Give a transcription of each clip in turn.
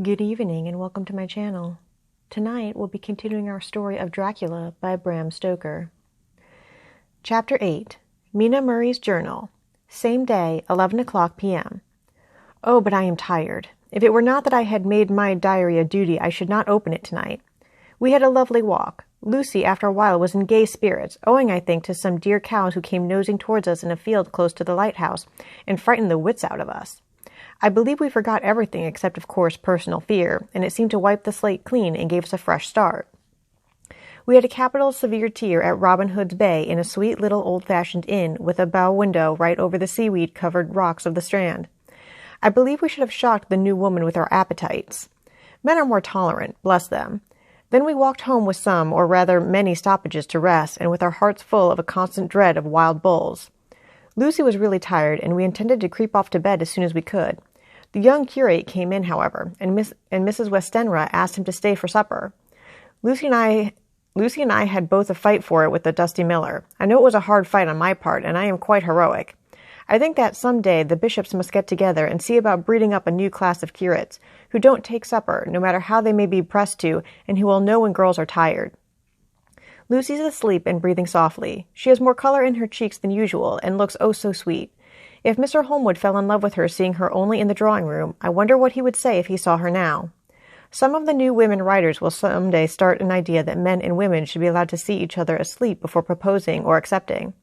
Good evening and welcome to my channel. Tonight we'll be continuing our story of Dracula by Bram Stoker. Chapter 8. Mina Murray's Journal. Same day, 11 o'clock p.m. Oh, but I am tired. If it were not that I had made my diary a duty, I should not open it tonight. We had a lovely walk. Lucy, after a while, was in gay spirits, owing, I think, to some dear cows who came nosing towards us in a field close to the lighthouse and frightened the wits out of us. I believe we forgot everything except, of course, personal fear, and it seemed to wipe the slate clean and gave us a fresh start. We had a capital severe tea at Robin Hood's Bay in a sweet little old-fashioned inn with a bow window right over the seaweed-covered rocks of the Strand. I believe we should have shocked the new woman with our appetites. Men are more tolerant, bless them. Then we walked home with some, or rather many, stoppages to rest, and with our hearts full of a constant dread of wild bulls. Lucy was really tired, and we intended to creep off to bed as soon as we could. The young curate came in, however, and Mrs. Westenra asked him to stay for supper. Lucy and I had both a fight for it with the dusty miller. I know it was a hard fight on my part, and I am quite heroic. I think that some day the bishops must get together and see about breeding up a new class of curates, who don't take supper, no matter how they may be pressed to, and who will know when girls are tired. Lucy's asleep and breathing softly. She has more color in her cheeks than usual, and looks oh so sweet. If Mr. Holmwood fell in love with her seeing her only in the drawing-room, I wonder what he would say if he saw her now. Some of the new women writers will some day start an idea that men and women should be allowed to see each other asleep before proposing or accepting.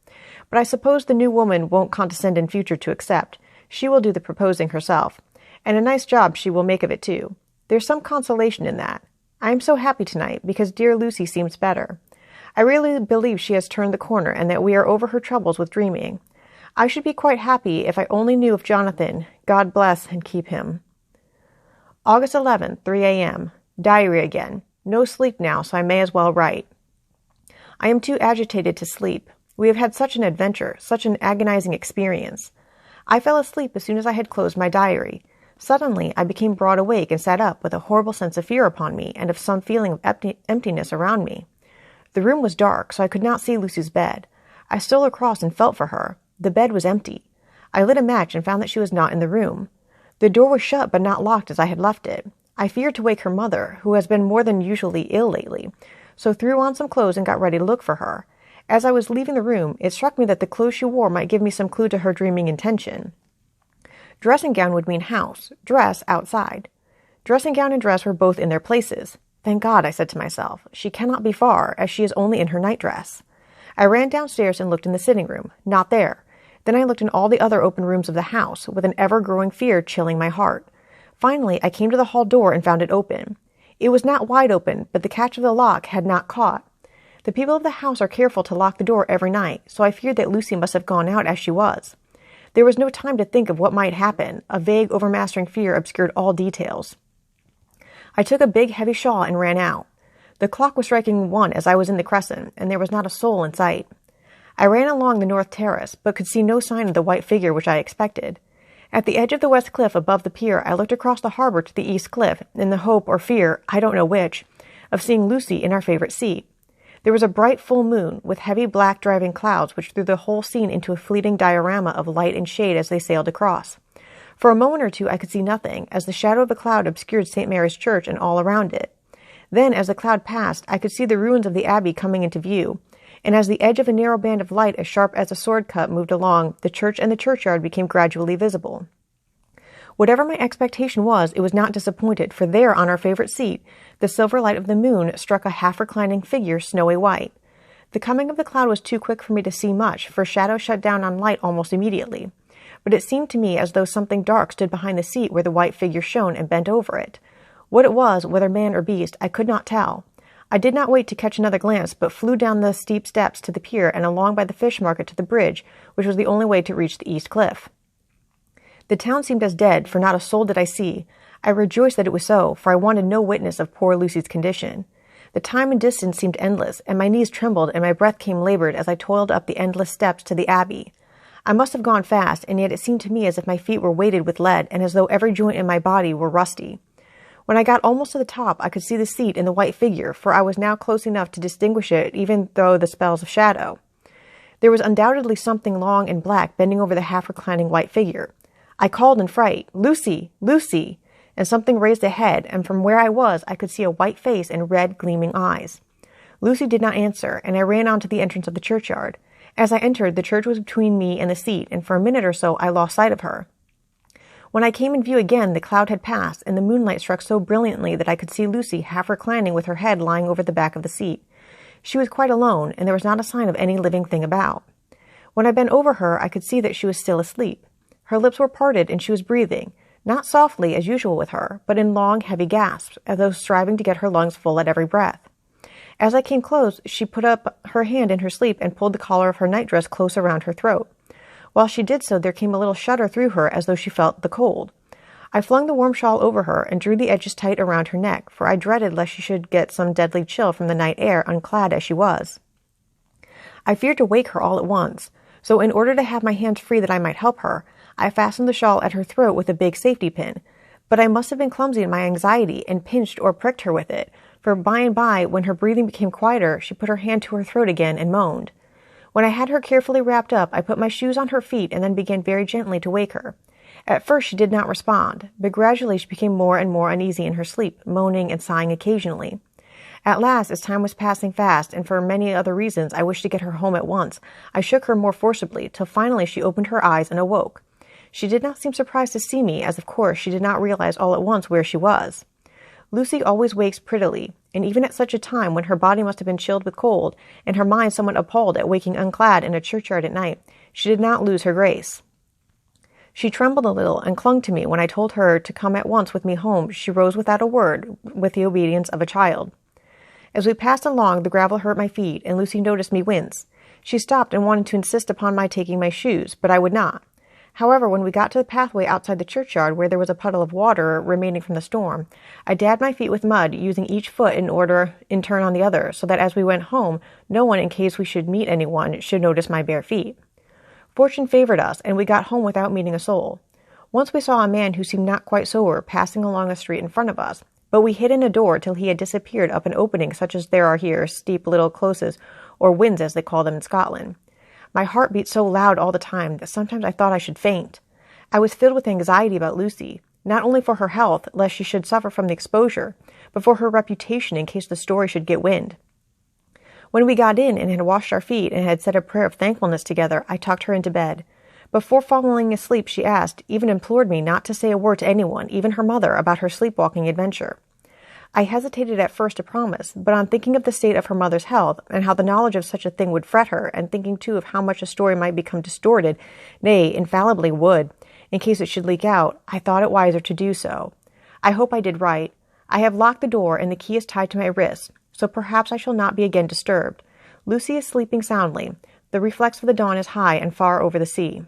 But I suppose the new woman won't condescend in future to accept. She will do the proposing herself. And a nice job she will make of it, too. There's some consolation in that. I am so happy tonight, because dear Lucy seems better. I really believe she has turned the corner, and that we are over her troubles with dreaming. I should be quite happy if I only knew of Jonathan. God bless and keep him. August 11th, 3 a.m. Diary again. No sleep now, so I may as well write. I am too agitated to sleep. We have had such an adventure, such an agonizing experience. I fell asleep as soon as I had closed my diary. Suddenly, I became broad awake and sat up with a horrible sense of fear upon me and of some feeling of emptiness around me. The room was dark, so I could not see Lucy's bed. I stole across and felt for her. The bed was empty. I lit a match and found that she was not in the room. The door was shut but not locked as I had left it. I feared to wake her mother, who has been more than usually ill lately, so threw on some clothes and got ready to look for her. As I was leaving the room, it struck me that the clothes she wore might give me some clue to her dreaming intention. Dressing gown would mean house, dress outside. Dressing gown and dress were both in their places. Thank God, I said to myself. She cannot be far, as she is only in her nightdress. I ran downstairs and looked in the sitting room. Not there. Then I looked in all the other open rooms of the house, with an ever-growing fear chilling my heart. Finally, I came to the hall door and found it open. It was not wide open, but the catch of the lock had not caught. The people of the house are careful to lock the door every night, so I feared that Lucy must have gone out as she was. There was no time to think of what might happen. A vague, overmastering fear obscured all details. I took a big, heavy shawl and ran out. The clock was striking 1 as I was in the crescent, and there was not a soul in sight. I ran along the north terrace, but could see no sign of the white figure which I expected. At the edge of the west cliff above the pier, I looked across the harbor to the east cliff, in the hope or fear, I don't know which, of seeing Lucy in our favorite seat. There was a bright full moon, with heavy black driving clouds which threw the whole scene into a fleeting diorama of light and shade as they sailed across. For a moment or two I could see nothing, as the shadow of a cloud obscured St. Mary's Church and all around it. Then, as the cloud passed, I could see the ruins of the abbey coming into view, and as the edge of a narrow band of light as sharp as a sword cut moved along, the church and the churchyard became gradually visible. Whatever my expectation was, it was not disappointed, for there, on our favorite seat, the silver light of the moon struck a half-reclining figure, snowy white. The coming of the cloud was too quick for me to see much, for shadow shut down on light almost immediately. But it seemed to me as though something dark stood behind the seat where the white figure shone and bent over it. What it was, whether man or beast, I could not tell. I did not wait to catch another glance, but flew down the steep steps to the pier and along by the fish market to the bridge, which was the only way to reach the east cliff. The town seemed as dead, for not a soul did I see. I rejoiced that it was so, for I wanted no witness of poor Lucy's condition. The time and distance seemed endless, and my knees trembled and my breath came labored as I toiled up the endless steps to the abbey. I must have gone fast, and yet it seemed to me as if my feet were weighted with lead, and as though every joint in my body were rusty. When I got almost to the top, I could see the seat and the white figure, for I was now close enough to distinguish it even through the spells of shadow. There was undoubtedly something long and black bending over the half-reclining white figure. I called in fright, "Lucy! Lucy!" and something raised a head, and from where I was, I could see a white face and red, gleaming eyes. Lucy did not answer, and I ran on to the entrance of the churchyard. As I entered, the church was between me and the seat, and for a minute or so I lost sight of her. When I came in view again, the cloud had passed, and the moonlight struck so brilliantly that I could see Lucy half reclining with her head lying over the back of the seat. She was quite alone, and there was not a sign of any living thing about. When I bent over her, I could see that she was still asleep. Her lips were parted, and she was breathing, not softly as usual with her, but in long, heavy gasps, as though striving to get her lungs full at every breath. As I came close, she put up her hand in her sleep and pulled the collar of her nightdress close around her throat. While she did so, there came a little shudder through her as though she felt the cold. I flung the warm shawl over her and drew the edges tight around her neck, for I dreaded lest she should get some deadly chill from the night air, unclad as she was. I feared to wake her all at once, so in order to have my hands free that I might help her, I fastened the shawl at her throat with a big safety pin. But I must have been clumsy in my anxiety and pinched or pricked her with it, for by and by, when her breathing became quieter, she put her hand to her throat again and moaned. When I had her carefully wrapped up, I put my shoes on her feet and then began very gently to wake her. At first she did not respond, but gradually she became more and more uneasy in her sleep, moaning and sighing occasionally. At last, as time was passing fast, and for many other reasons I wished to get her home at once, I shook her more forcibly, till finally she opened her eyes and awoke. She did not seem surprised to see me, as of course she did not realize all at once where she was. Lucy always wakes prettily, and even at such a time when her body must have been chilled with cold, and her mind somewhat appalled at waking unclad in a churchyard at night, she did not lose her grace. She trembled a little and clung to me when I told her to come at once with me home. She rose without a word, with the obedience of a child. As we passed along, the gravel hurt my feet, and Lucy noticed me wince. She stopped and wanted to insist upon my taking my shoes, but I would not. However, when we got to the pathway outside the churchyard, where there was a puddle of water remaining from the storm, I dabbed my feet with mud, using each foot in turn on the other, so that as we went home, no one, in case we should meet anyone, should notice my bare feet. Fortune favored us, and we got home without meeting a soul. Once we saw a man who seemed not quite sober passing along a street in front of us, but we hid in a door till he had disappeared up an opening such as there are here, steep little closes, or wynds as they call them in Scotland. My heart beat so loud all the time that sometimes I thought I should faint. I was filled with anxiety about Lucy, not only for her health, lest she should suffer from the exposure, but for her reputation in case the story should get wind. When we got in and had washed our feet and had said a prayer of thankfulness together, I tucked her into bed. Before falling asleep, she asked, even implored me not to say a word to anyone, even her mother, about her sleepwalking adventure. I hesitated at first to promise, but on thinking of the state of her mother's health, and how the knowledge of such a thing would fret her, and thinking too of how much a story might become distorted, nay, infallibly would, in case it should leak out, I thought it wiser to do so. I hope I did right. I have locked the door, and the key is tied to my wrist, so perhaps I shall not be again disturbed. Lucy is sleeping soundly. The reflex of the dawn is high and far over the sea.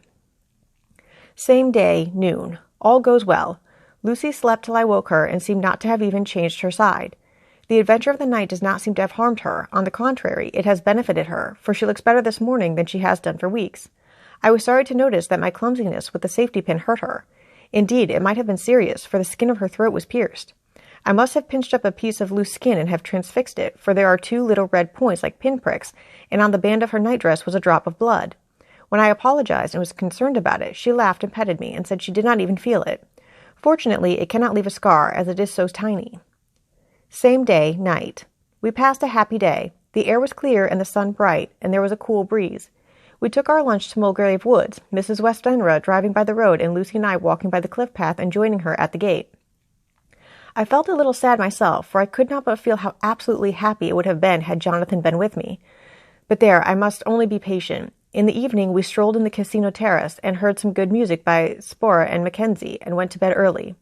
Same day, noon. All goes well. Lucy slept till I woke her, and seemed not to have even changed her side. The adventure of the night does not seem to have harmed her. On the contrary, it has benefited her, for she looks better this morning than she has done for weeks. I was sorry to notice that my clumsiness with the safety pin hurt her. Indeed, it might have been serious, for the skin of her throat was pierced. I must have pinched up a piece of loose skin and have transfixed it, for there are 2 little red points like pinpricks, and on the band of her nightdress was a drop of blood. When I apologized and was concerned about it, she laughed and petted me, and said she did not even feel it. Fortunately, it cannot leave a scar, as it is so tiny. Same day, night. We passed a happy day. The air was clear and the sun bright, and there was a cool breeze. We took our lunch to Mulgrave Woods, Mrs. Westenra driving by the road, and Lucy and I walking by the cliff path and joining her at the gate. I felt a little sad myself, for I could not but feel how absolutely happy it would have been had Jonathan been with me. But there, I must only be patient. In the evening, we strolled in the casino terrace and heard some good music by Spora and Mackenzie, and went to bed early.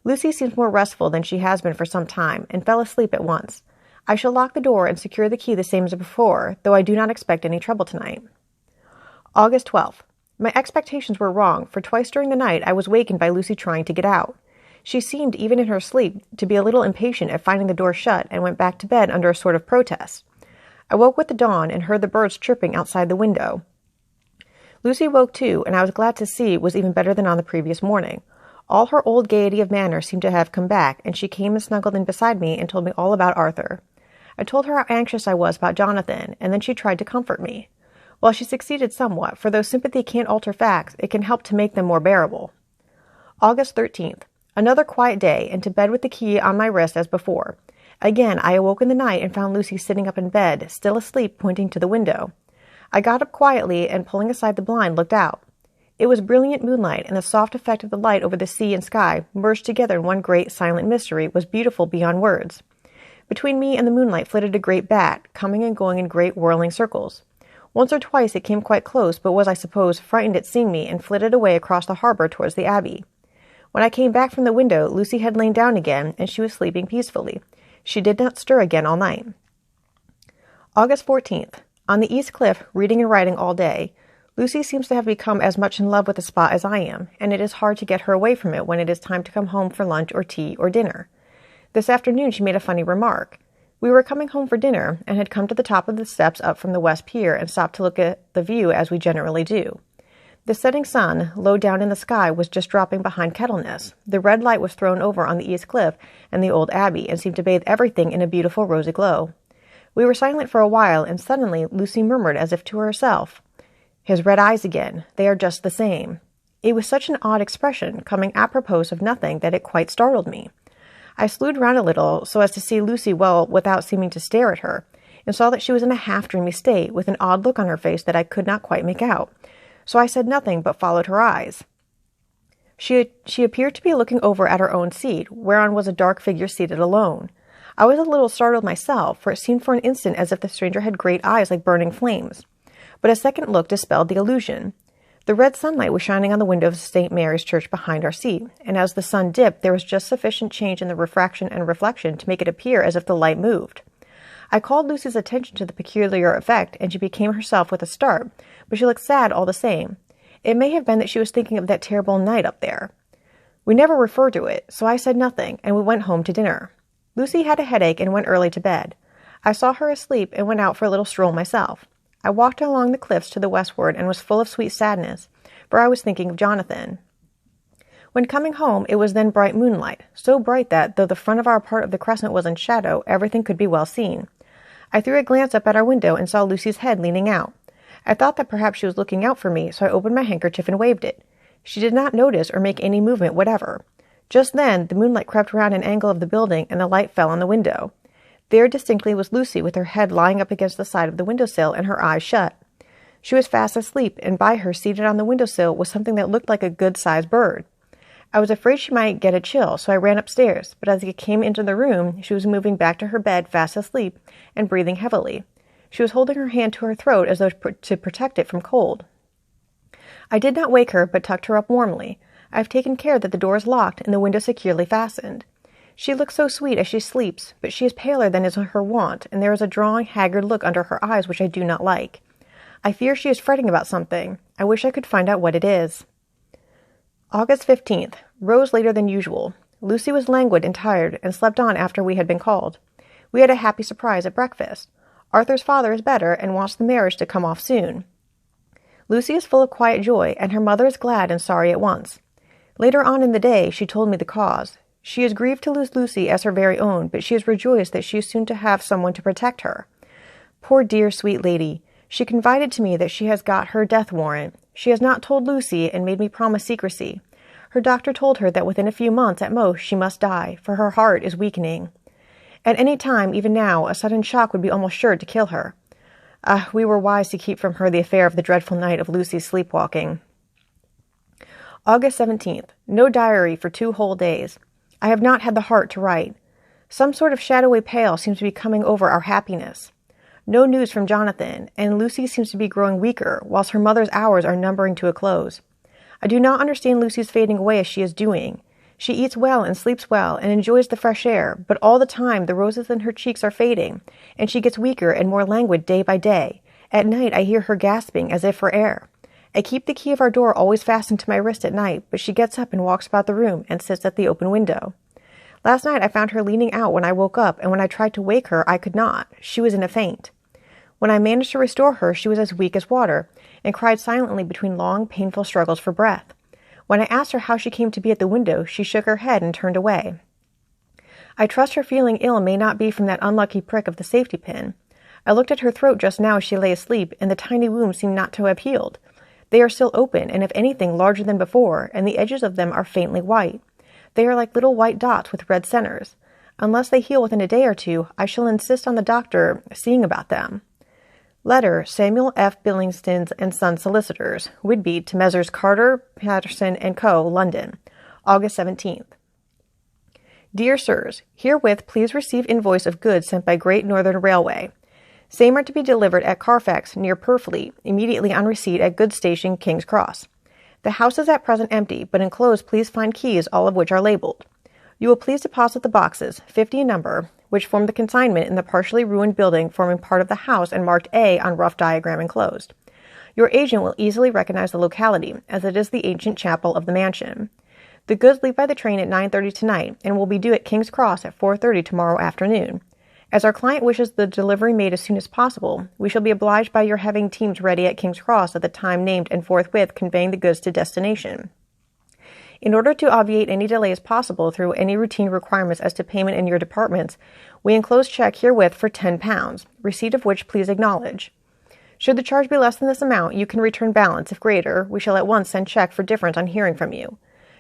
Lucy seems more restful than she has been for some time, and fell asleep at once. I shall lock the door and secure the key the same as before, though I do not expect any trouble tonight. August 12th. My expectations were wrong, for twice during the night I was wakened by Lucy trying to get out. She seemed, even in her sleep, to be a little impatient at finding the door shut, and went back to bed under a sort of protest. I woke with the dawn and heard the birds chirping outside the window. Lucy woke too, and I was glad to see was even better than on the previous morning. All her old gaiety of manner seemed to have come back, and she came and snuggled in beside me and told me all about Arthur. I told her how anxious I was about Jonathan, and then she tried to comfort me. Well, she succeeded somewhat, for though sympathy can't alter facts, it can help to make them more bearable. August 13th. Another quiet day, and to bed with the key on my wrist as before. Again, I awoke in the night and found Lucy sitting up in bed, still asleep, pointing to the window. I got up quietly and, pulling aside the blind, looked out. It was brilliant moonlight, and the soft effect of the light over the sea and sky, merged together in one great silent mystery, was beautiful beyond words. Between me and the moonlight flitted a great bat, coming and going in great whirling circles. Once or twice it came quite close, but was, I suppose, frightened at seeing me, and flitted away across the harbor towards the Abbey. When I came back from the window, Lucy had lain down again, and she was sleeping peacefully. She did not stir again all night. August 14th. On the East Cliff, reading and writing all day. Lucy seems to have become as much in love with the spot as I am, and it is hard to get her away from it when it is time to come home for lunch or tea or dinner. This afternoon she made a funny remark. We were coming home for dinner, and had come to the top of the steps up from the West Pier and stopped to look at the view as we generally do. The setting sun, low down in the sky, was just dropping behind Kettleness. The red light was thrown over on the East Cliff and the old Abbey, and seemed to bathe everything in a beautiful rosy glow. We were silent for a while, and suddenly Lucy murmured as if to herself, "His red eyes again. They are just the same." It was such an odd expression, coming apropos of nothing, that it quite startled me. I slewed round a little, so as to see Lucy well without seeming to stare at her, and saw that she was in a half-dreamy state, with an odd look on her face that I could not quite make out. So I said nothing, but followed her eyes. She appeared to be looking over at her own seat, whereon was a dark figure seated alone. I was a little startled myself, for it seemed for an instant as if the stranger had great eyes like burning flames. But a second look dispelled the illusion. The red sunlight was shining on the window of St. Mary's Church behind our seat, and as the sun dipped, there was just sufficient change in the refraction and reflection to make it appear as if the light moved. I called Lucy's attention to the peculiar effect, and she became herself with a start, but she looked sad all the same. It may have been that she was thinking of that terrible night up there. We never referred to it, so I said nothing, and we went home to dinner. Lucy had a headache and went early to bed. I saw her asleep and went out for a little stroll myself. I walked along the cliffs to the westward and was full of sweet sadness, for I was thinking of Jonathan. When coming home, it was then bright moonlight, so bright that, though the front of our part of the crescent was in shadow, everything could be well seen. I threw a glance up at our window and saw Lucy's head leaning out. I thought that perhaps she was looking out for me, so I opened my handkerchief and waved it. She did not notice or make any movement whatever. Just then, the moonlight crept round an angle of the building, and the light fell on the window. There distinctly was Lucy, with her head lying up against the side of the window-sill and her eyes shut. She was fast asleep, and by her, seated on the window-sill, was something that looked like a good-sized bird. I was afraid she might get a chill, so I ran upstairs, but as I came into the room, she was moving back to her bed, fast asleep, and breathing heavily. She was holding her hand to her throat as though to protect it from cold. I did not wake her, but tucked her up warmly. I have taken care that the door is locked and the window securely fastened. She looks so sweet as she sleeps, but she is paler than is her wont, and there is a drawn, haggard look under her eyes which I do not like. I fear she is fretting about something. I wish I could find out what it is. August 15th. Rose later than usual. Lucy was languid and tired, and slept on after we had been called. We had a happy surprise at breakfast. Arthur's father is better, and wants the marriage to come off soon. Lucy is full of quiet joy, and her mother is glad and sorry at once. Later on in the day, she told me the cause. She is grieved to lose Lucy as her very own, but she is rejoiced that she is soon to have someone to protect her. Poor dear sweet lady! She confided to me that she has got her death warrant. She has not told Lucy, and made me promise secrecy. Her doctor told her that within a few months at most she must die, for her heart is weakening. At any time, even now, a sudden shock would be almost sure to kill her. We were wise to keep from her the affair of the dreadful night of Lucy's sleepwalking. August 17th. No diary for 2 whole days. I have not had the heart to write. Some sort of shadowy pall seems to be coming over our happiness. No news from Jonathan, and Lucy seems to be growing weaker, whilst her mother's hours are numbering to a close. I do not understand Lucy's fading away as she is doing. She eats well and sleeps well and enjoys the fresh air, but all the time the roses in her cheeks are fading, and she gets weaker and more languid day by day. At night I hear her gasping as if for air. I keep the key of our door always fastened to my wrist at night, but she gets up and walks about the room and sits at the open window. Last night I found her leaning out when I woke up, and when I tried to wake her I could not. She was in a faint. When I managed to restore her, she was as weak as water, and cried silently between long, painful struggles for breath. When I asked her how she came to be at the window, she shook her head and turned away. I trust her feeling ill may not be from that unlucky prick of the safety pin. I looked at her throat just now as she lay asleep, and the tiny wounds seem not to have healed. They are still open, and if anything larger than before, and the edges of them are faintly white. They are like little white dots with red centers. Unless they heal within a day or two, I shall insist on the doctor seeing about them. Letter, Samuel F. Billington and Sons Solicitors, Whitby, to Messrs. Carter, Patterson & Co., London, August 17th. Dear Sirs, herewith please receive invoice of goods sent by Great Northern Railway. Same are to be delivered at Carfax, near Purfleet, immediately on receipt at Goods Station, King's Cross. The house is at present empty, but enclosed please find keys, all of which are labeled. You will please deposit the boxes, 50 in number, which form the consignment in the partially ruined building forming part of the house and marked A on rough diagram enclosed. Your agent will easily recognize the locality, as it is the ancient chapel of the mansion. The goods leave by the train at 9:30 tonight and will be due at King's Cross at 4:30 tomorrow afternoon. As our client wishes the delivery made as soon as possible, we shall be obliged by your having teams ready at King's Cross at the time named and forthwith conveying the goods to destination. In order to obviate any delays possible through any routine requirements as to payment in your departments, we enclose check herewith for £10, receipt of which please acknowledge. Should the charge be less than this amount, you can return balance. If greater, we shall at once send check for difference on hearing from you.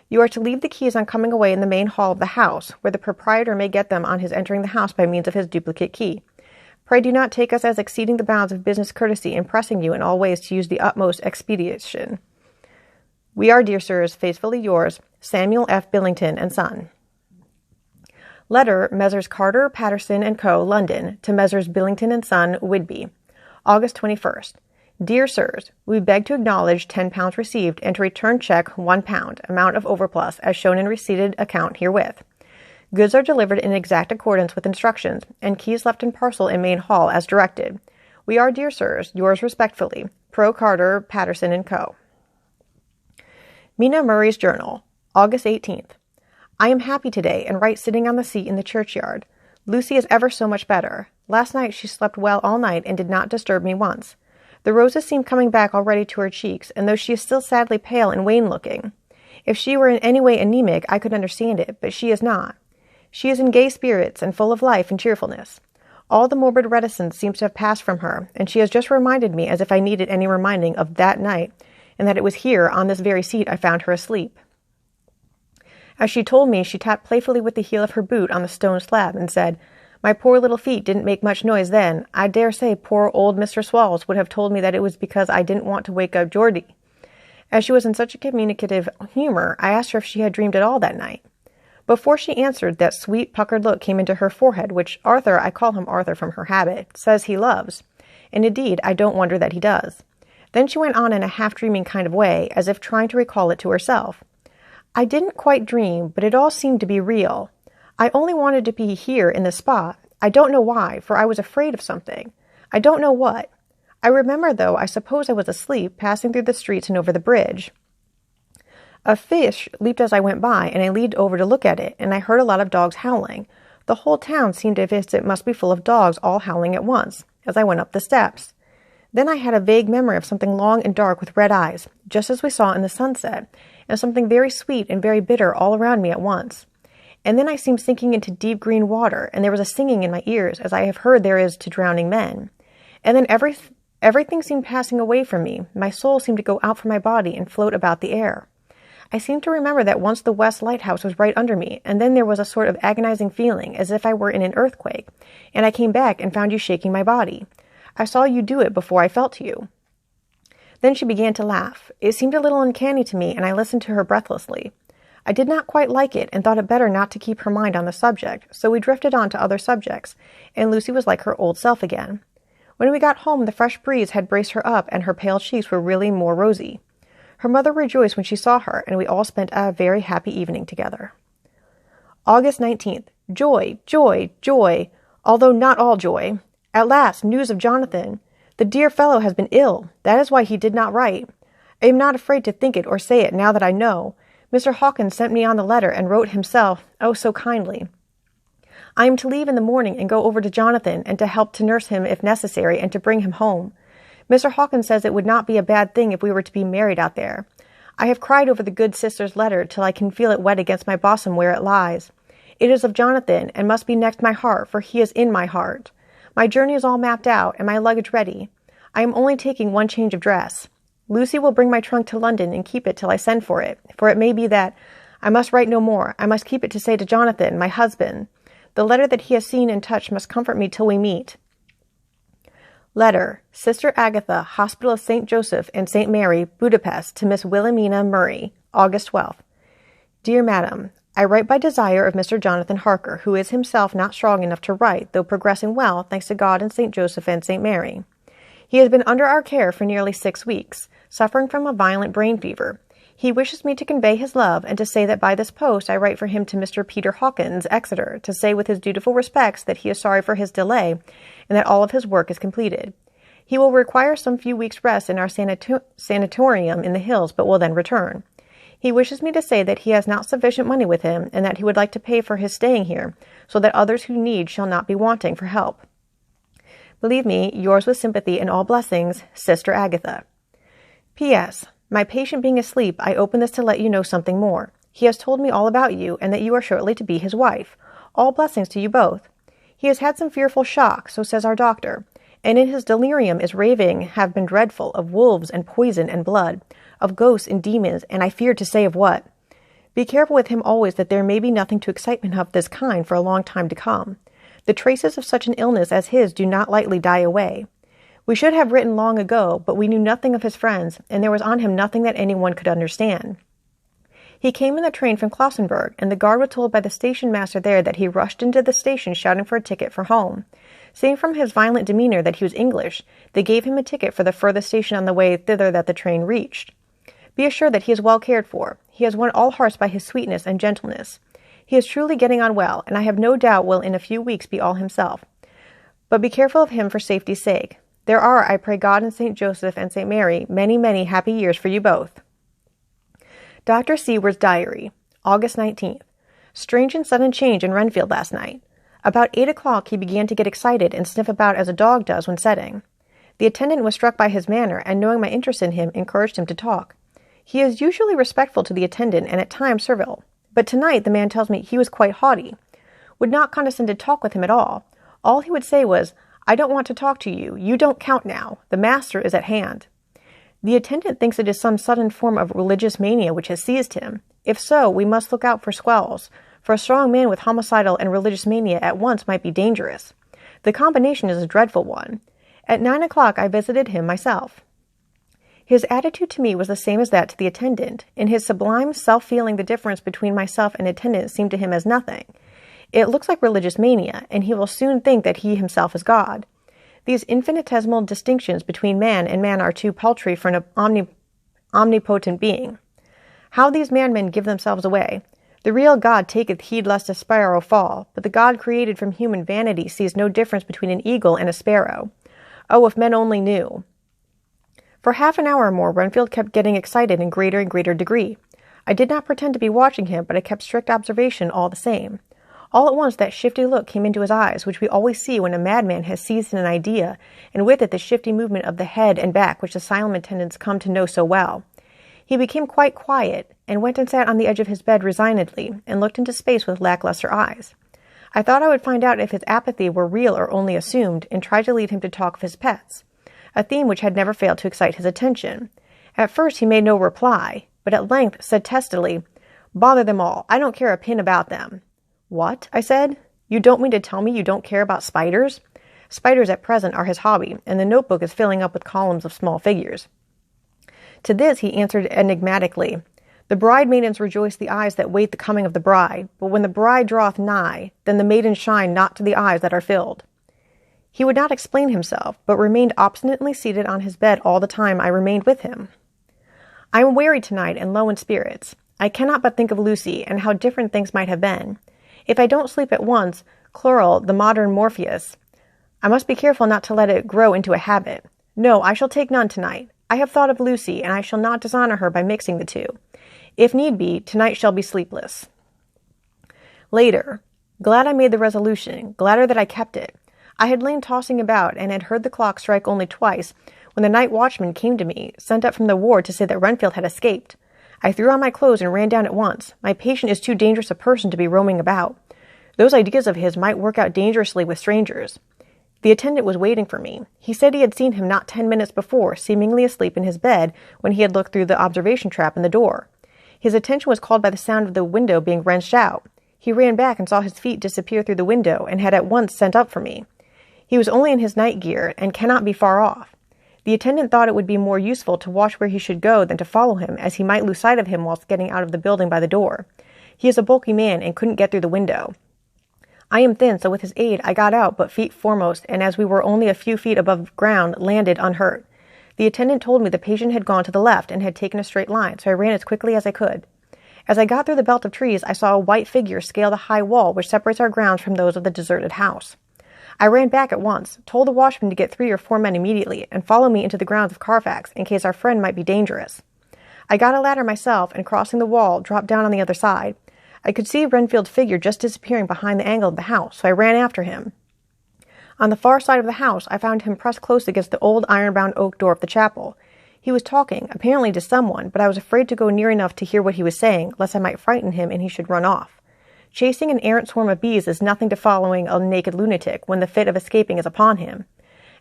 You are to leave the keys on coming away in the main hall of the house, where the proprietor may get them on his entering the house by means of his duplicate key. Pray do not take us as exceeding the bounds of business courtesy in pressing you in all ways to use the utmost expedition. We are, dear sirs, faithfully yours, Samuel F. Billington and Son. Letter, Messrs. Carter, Patterson & Co., London, to Messrs. Billington and Son, Whitby, August 21st. Dear Sirs, we beg to acknowledge £10 received and to return check £1, amount of overplus, as shown in receipted account herewith. Goods are delivered in exact accordance with instructions, and keys left in parcel in main hall as directed. We are, dear Sirs, yours respectfully, Pro Carter, Patterson & Co. Mina Murray's Journal, August 18th. I am happy today and write sitting on the seat in the churchyard. Lucy is ever so much better. Last night she slept well all night and did not disturb me once. The roses seem coming back already to her cheeks, and though she is still sadly pale and wan-looking. If she were in any way anemic, I could understand it, but she is not. She is in gay spirits and full of life and cheerfulness. All the morbid reticence seems to have passed from her, and she has just reminded me, as if I needed any reminding, of that night, and that it was here, on this very seat, I found her asleep. As she told me, she tapped playfully with the heel of her boot on the stone slab and said, "My poor little feet didn't make much noise then. I dare say poor old Mr. Swallows would have told me that it was because I didn't want to wake up Geordie." As she was in such a communicative humor, I asked her if she had dreamed at all that night. Before she answered, that sweet, puckered look came into her forehead, which Arthur, I call him Arthur from her habit, says he loves. And indeed, I don't wonder that he does. Then she went on in a half-dreaming kind of way, as if trying to recall it to herself. I didn't quite dream, but it all seemed to be real. I only wanted to be here in this spot. I don't know why, for I was afraid of something. I don't know what. I remember, though, I suppose I was asleep, passing through the streets and over the bridge. A fish leaped as I went by, and I leaned over to look at it, and I heard a lot of dogs howling. The whole town seemed as if it must be full of dogs all howling at once, as I went up the steps. Then I had a vague memory of something long and dark with red eyes, just as we saw in the sunset, and something very sweet and very bitter all around me at once. And then I seemed sinking into deep green water, and there was a singing in my ears, as I have heard there is to drowning men. And then everything seemed passing away from me. My soul seemed to go out from my body and float about the air. I seemed to remember that once the West Lighthouse was right under me, and then there was a sort of agonizing feeling, as if I were in an earthquake, and I came back and found you shaking my body. I saw you do it before I felt you. Then she began to laugh. It seemed a little uncanny to me, and I listened to her breathlessly. I did not quite like it, and thought it better not to keep her mind on the subject, so we drifted on to other subjects, and Lucy was like her old self again. When we got home, the fresh breeze had braced her up, and her pale cheeks were really more rosy. Her mother rejoiced when she saw her, and we all spent a very happy evening together. August 19th. Joy, joy, joy, although not all joy. At last, news of Jonathan. The dear fellow has been ill. That is why he did not write. I am not afraid to think it or say it now that I know. Mr. Hawkins sent me on the letter and wrote himself, oh, so kindly. I am to leave in the morning and go over to Jonathan and to help to nurse him if necessary and to bring him home. Mr. Hawkins says it would not be a bad thing if we were to be married out there. I have cried over the good sister's letter till I can feel it wet against my bosom where it lies. It is of Jonathan and must be next my heart, for he is in my heart. My journey is all mapped out and my luggage ready. I am only taking one change of dress. Lucy will bring my trunk to London and keep it till I send for it may be that I must write no more. I must keep it to say to Jonathan, my husband. The letter that he has seen and touched must comfort me till we meet. Letter, Sister Agatha, Hospital of St. Joseph and St. Mary, Budapest, to Miss Wilhelmina Murray, August 12th. Dear Madam, I write by desire of Mr. Jonathan Harker, who is himself not strong enough to write, though progressing well, thanks to God and St. Joseph and St. Mary. He has been under our care for nearly 6 weeks, suffering from a violent brain fever. He wishes me to convey his love, and to say that by this post I write for him to Mr. Peter Hawkins, Exeter, to say with his dutiful respects that he is sorry for his delay, and that all of his work is completed. He will require some few weeks' rest in our sanatorium in the hills, but will then return. He wishes me to say that he has not sufficient money with him, and that he would like to pay for his staying here, so that others who need shall not be wanting for help. Believe me, yours with sympathy and all blessings, Sister Agatha. P.S. My patient being asleep, I open this to let you know something more. He has told me all about you, and that you are shortly to be his wife. All blessings to you both. He has had some fearful shock, so says our doctor, and in his delirium is raving have been dreadful, of wolves and poison and blood, of ghosts and demons, and I fear to say of what. Be careful with him always that there may be nothing to excitement of this kind for a long time to come. The traces of such an illness as his do not lightly die away. We should have written long ago, but we knew nothing of his friends, and there was on him nothing that anyone could understand. He came in the train from Klausenburg, and the guard was told by the station master there that he rushed into the station shouting for a ticket for home. Seeing from his violent demeanor that he was English, they gave him a ticket for the furthest station on the way thither that the train reached. Be assured that he is well cared for. He has won all hearts by his sweetness and gentleness. He is truly getting on well, and I have no doubt will in a few weeks be all himself. But be careful of him for safety's sake. There are, I pray God and St. Joseph and St. Mary, many, many happy years for you both. Dr. Seward's Diary, August 19th. Strange and sudden change in Renfield last night. About 8 o'clock he began to get excited and sniff about as a dog does when setting. The attendant was struck by his manner, and knowing my interest in him, encouraged him to talk. He is usually respectful to the attendant and at times servile, but tonight the man tells me he was quite haughty, would not condescend to talk with him at all. All he would say was, I don't want to talk to you. You don't count now. The master is at hand. The attendant thinks it is some sudden form of religious mania which has seized him. If so, we must look out for squalls, for a strong man with homicidal and religious mania at once might be dangerous. The combination is a dreadful one. At 9 o'clock I visited him myself. His attitude to me was the same as that to the attendant. In his sublime self-feeling, the difference between myself and attendant seemed to him as nothing. It looks like religious mania, and he will soon think that he himself is God. These infinitesimal distinctions between man and man are too paltry for an omnipotent being. How these madmen give themselves away! The real God taketh heed lest a sparrow fall, but the God created from human vanity sees no difference between an eagle and a sparrow. Oh, if men only knew! For half an hour or more, Renfield kept getting excited in greater and greater degree. I did not pretend to be watching him, but I kept strict observation all the same. All at once that shifty look came into his eyes, which we always see when a madman has seized an idea, and with it the shifty movement of the head and back which the asylum attendants come to know so well. He became quite quiet, and went and sat on the edge of his bed resignedly, and looked into space with lackluster eyes. I thought I would find out if his apathy were real or only assumed, and tried to lead him to talk of his pets, a theme which had never failed to excite his attention. At first he made no reply, but at length said testily, Bother them all, I don't care a pin about them. What? I said. You don't mean to tell me you don't care about spiders? Spiders at present are his hobby, and the notebook is filling up with columns of small figures. To this he answered enigmatically, The bride-maidens rejoice the eyes that wait the coming of the bride, but when the bride draweth nigh, then the maidens shine not to the eyes that are filled. He would not explain himself, but remained obstinately seated on his bed all the time I remained with him. I am weary tonight and low in spirits. I cannot but think of Lucy, and how different things might have been. If I don't sleep at once, chloral, the modern Morpheus, I must be careful not to let it grow into a habit. No, I shall take none tonight. I have thought of Lucy, and I shall not dishonor her by mixing the two. If need be, tonight shall be sleepless. Later. Glad I made the resolution, gladder that I kept it. I had lain tossing about, and had heard the clock strike only twice, when the night watchman came to me, sent up from the ward to say that Renfield had escaped. I threw on my clothes and ran down at once. My patient is too dangerous a person to be roaming about. Those ideas of his might work out dangerously with strangers. The attendant was waiting for me. He said he had seen him not 10 minutes before, seemingly asleep in his bed, when he had looked through the observation trap in the door. His attention was called by the sound of the window being wrenched out. He ran back and saw his feet disappear through the window and had at once sent up for me. He was only in his night gear and cannot be far off. The attendant thought it would be more useful to watch where he should go than to follow him, as he might lose sight of him whilst getting out of the building by the door. He is a bulky man and couldn't get through the window. I am thin, so with his aid I got out, but feet foremost, and as we were only a few feet above ground, landed unhurt. The attendant told me the patient had gone to the left and had taken a straight line, so I ran as quickly as I could. As I got through the belt of trees, I saw a white figure scale the high wall which separates our grounds from those of the deserted house. I ran back at once, told the watchman to get 3 or 4 men immediately, and follow me into the grounds of Carfax, in case our friend might be dangerous. I got a ladder myself, and crossing the wall, dropped down on the other side. I could see Renfield's figure just disappearing behind the angle of the house, so I ran after him. On the far side of the house, I found him pressed close against the old iron-bound oak door of the chapel. He was talking, apparently to someone, but I was afraid to go near enough to hear what he was saying, lest I might frighten him and he should run off. Chasing an errant swarm of bees is nothing to following a naked lunatic when the fit of escaping is upon him.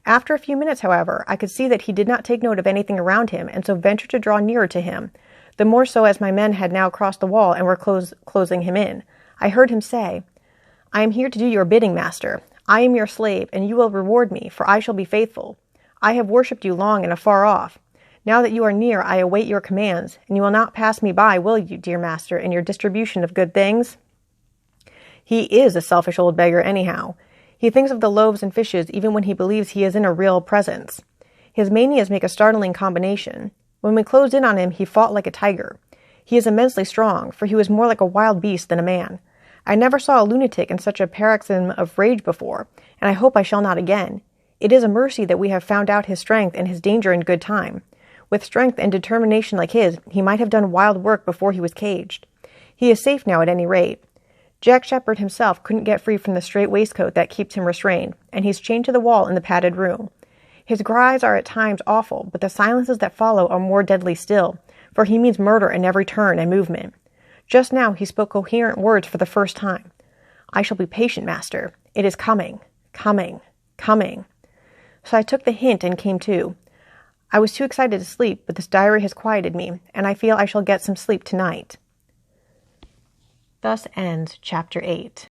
After a few minutes, however, I could see that he did not take note of anything around him, and so ventured to draw nearer to him, the more so as my men had now crossed the wall and were closing him in. I heard him say, "I am here to do your bidding, master. I am your slave, and you will reward me, for I shall be faithful. I have worshipped you long and afar off. Now that you are near, I await your commands, and you will not pass me by, will you, dear master, in your distribution of good things?" He is a selfish old beggar anyhow. He thinks of the loaves and fishes even when he believes he is in a real presence. His manias make a startling combination. When we closed in on him, he fought like a tiger. He is immensely strong, for he was more like a wild beast than a man. I never saw a lunatic in such a paroxysm of rage before, and I hope I shall not again. It is a mercy that we have found out his strength and his danger in good time. With strength and determination like his, he might have done wild work before he was caged. He is safe now at any rate. Jack Shepherd himself couldn't get free from the strait waistcoat that keeps him restrained, and he's chained to the wall in the padded room. His cries are at times awful, but the silences that follow are more deadly still, for he means murder in every turn and movement. Just now he spoke coherent words for the first time. "I shall be patient, master. It is coming, coming, coming." So I took the hint and came to. I was too excited to sleep, but this diary has quieted me, and I feel I shall get some sleep tonight. Thus ends Chapter 8.